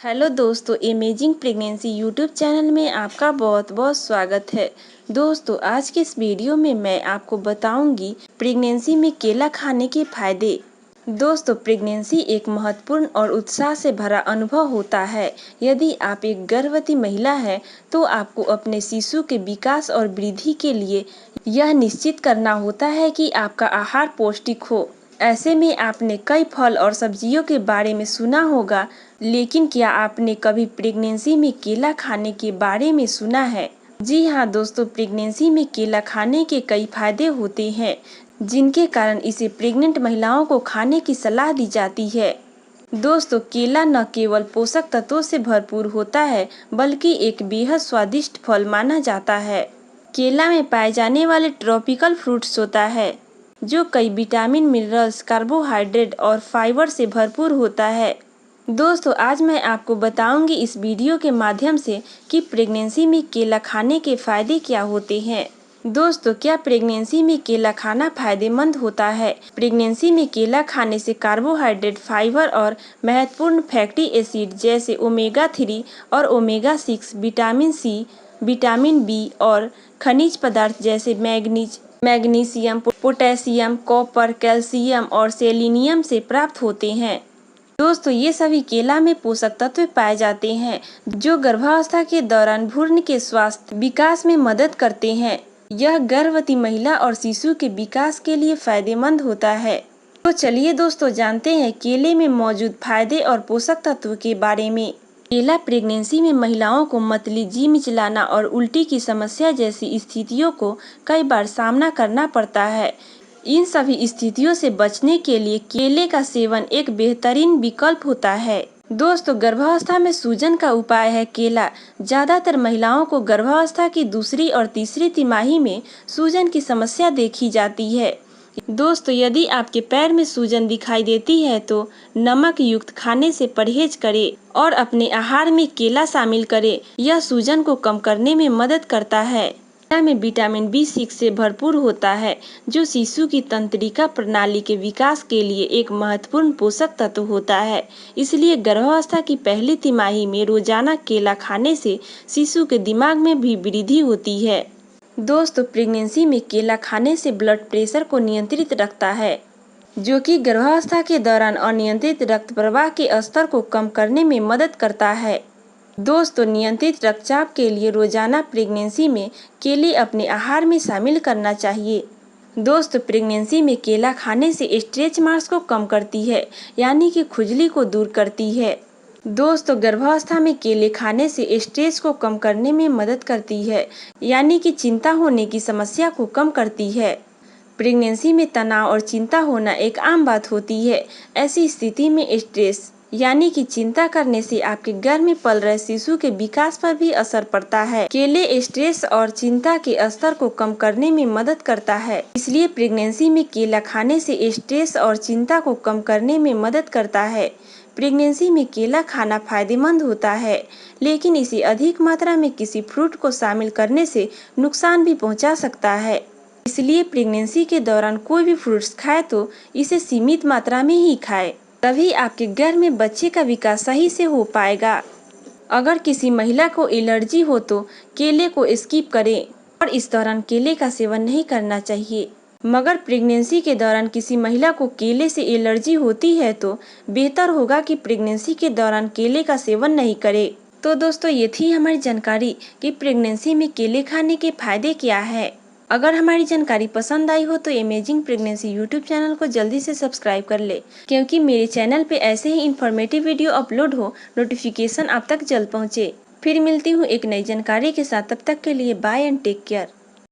Hello दोस्तों, amazing pregnancy YouTube channel में आपका बहुत बहुत स्वागत है। दोस्तों, आज के इस वीडियो में मैं आपको बताऊंगी प्रेगनेंसी में केला खाने के फायदे। दोस्तों, प्रेगनेंसी एक महत्वपूर्ण और उत्साह से भरा अनुभव होता है। यदि आप एक गर्भवती महिला हैं तो आपको अपने शिशु के विकास और वृद्धि के लिए यह निश्चित करना होता है कि आपका आहार पौष्टिक हो। ऐसे में आपने कई फल और सब्जियों के बारे में सुना होगा, लेकिन क्या आपने कभी प्रेगनेंसी में केला खाने के बारे में सुना है? जी हाँ दोस्तों, प्रेगनेंसी में केला खाने के कई फायदे होते हैं, जिनके कारण इसे प्रेग्नेंट महिलाओं को खाने की सलाह दी जाती है। दोस्तों, केला न केवल पोषक तत्वों से भरपूर होता है, बल्कि एक बेहद स्वादिष्ट फल माना जाता है। केला में पाए जाने वाले ट्रॉपिकल फ्रूट्स होता है, जो कई विटामिन, मिनरल्स, कार्बोहाइड्रेट और फाइबर से भरपूर होता है। दोस्तों, आज मैं आपको बताऊंगी इस वीडियो के माध्यम से कि प्रेगनेंसी में केला खाने के फायदे क्या होते हैं। दोस्तों, क्या प्रेगनेंसी में केला खाना फायदेमंद होता है? प्रेगनेंसी में केला खाने से कार्बोहाइड्रेट, फाइबर और महत्वपूर्ण फैटी एसिड जैसे ओमेगा 3 और omega 6, vitamin C, vitamin B और खनिज पदार्थ जैसे मैग्नीशियम, पोटेशियम, कॉपर, कैल्शियम और सेलेनियम से प्राप्त होते हैं। दोस्तों, ये सभी केला में पोषक तत्व पाए जाते हैं, जो गर्भावस्था के दौरान भ्रूण के स्वास्थ्य विकास में मदद करते हैं। यह गर्भवती महिला और शिशु के विकास के लिए फायदेमंद होता है। तो चलिए दोस्तों, जानते हैं केले में मौजूद फायदे और पोषक तत्व के बारे में। केला प्रेगनेंसी में महिलाओं को मतली, जी मिचलाना और उल्टी की समस्या जैसी स्थितियों को कई बार सामना करना पड़ता है। इन सभी स्थितियों से बचने के लिए केले का सेवन एक बेहतरीन विकल्प होता है। दोस्तों, गर्भावस्था में सूजन का उपाय है केला। ज्यादातर महिलाओं को गर्भावस्था की दूसरी और तीसरी तिमाही में सूजन की समस्या देखी जाती है। दोस्तों, यदि आपके पैर में सूजन दिखाई देती है तो नमक युक्त खाने से परहेज करें और अपने आहार में केला शामिल करें। यह सूजन को कम करने में मदद करता है। केला में विटामिन B6 से भरपूर होता है, जो शिशु की तंत्रिका प्रणाली के विकास के लिए एक महत्वपूर्ण पोषक तत्व होता है। इसलिए गर्भावस्था की पहली तिमाही में रोजाना केला खाने से शिशु के दिमाग में भी वृद्धि होती है। दोस्तों, प्रेगनेंसी में केला खाने से ब्लड प्रेशर को नियंत्रित रखता है, जो कि गर्भावस्था के दौरान अनियंत्रित रक्त प्रवाह के स्तर को कम करने में मदद करता है। दोस्तों, नियंत्रित रक्तचाप के लिए रोजाना प्रेगनेंसी में केले अपने आहार में शामिल करना चाहिए। दोस्तों, प्रेगनेंसी में केला खाने से स्ट्रेच मार्क्स को कम करती है, यानी कि खुजली को दूर करती है। दोस्तों, गर्भावस्था में केले खाने से स्ट्रेस को कम करने में मदद करती है, यानी कि चिंता होने की समस्या को कम करती है। प्रेगनेंसी में तनाव और चिंता होना एक आम बात होती है। ऐसी स्थिति में स्ट्रेस यानी कि चिंता करने से आपके गर्भ में पल रहे शिशु के विकास पर भी असर पड़ता है। केले स्ट्रेस और चिंता के स्तर को कम करने में मदद करता है, इसलिए प्रेगनेंसी में केला खाने से स्ट्रेस और चिंता को कम करने में मदद करता है। प्रेगनेंसी में केला खाना फायदेमंद होता है, लेकिन इसे अधिक मात्रा में किसी फ्रूट को शामिल करने से नुकसान भी पहुंचा सकता है। इसलिए प्रेगनेंसी के दौरान कोई भी फ्रूट्स खाए तो इसे सीमित मात्रा में ही खाए, तभी आपके गर्भ में बच्चे का विकास सही से हो पाएगा। अगर किसी महिला को एलर्जी हो तो केले को स्किप करें और इस दौरान केले का सेवन नहीं करना चाहिए। मगर प्रेगनेंसी के दौरान किसी महिला को केले से एलर्जी होती है तो बेहतर होगा कि प्रेगनेंसी के दौरान केले का सेवन नहीं करे। तो दोस्तों, ये थी हमारी जानकारी कि प्रेगनेंसी में केले खाने के फायदे क्या है। अगर हमारी जानकारी पसंद आई हो तो अमेजिंग प्रेगनेंसी यूट्यूब चैनल को जल्दी से सब्सक्राइब कर ले, क्योंकि मेरे चैनल पे ऐसे ही इन्फॉर्मेटिव वीडियो अपलोड हो नोटिफिकेशन आप तक जल्द पहुँचे। फिर मिलती हूँ एक नई जानकारी के साथ, तब तक के लिए बाय एंड टेक केयर।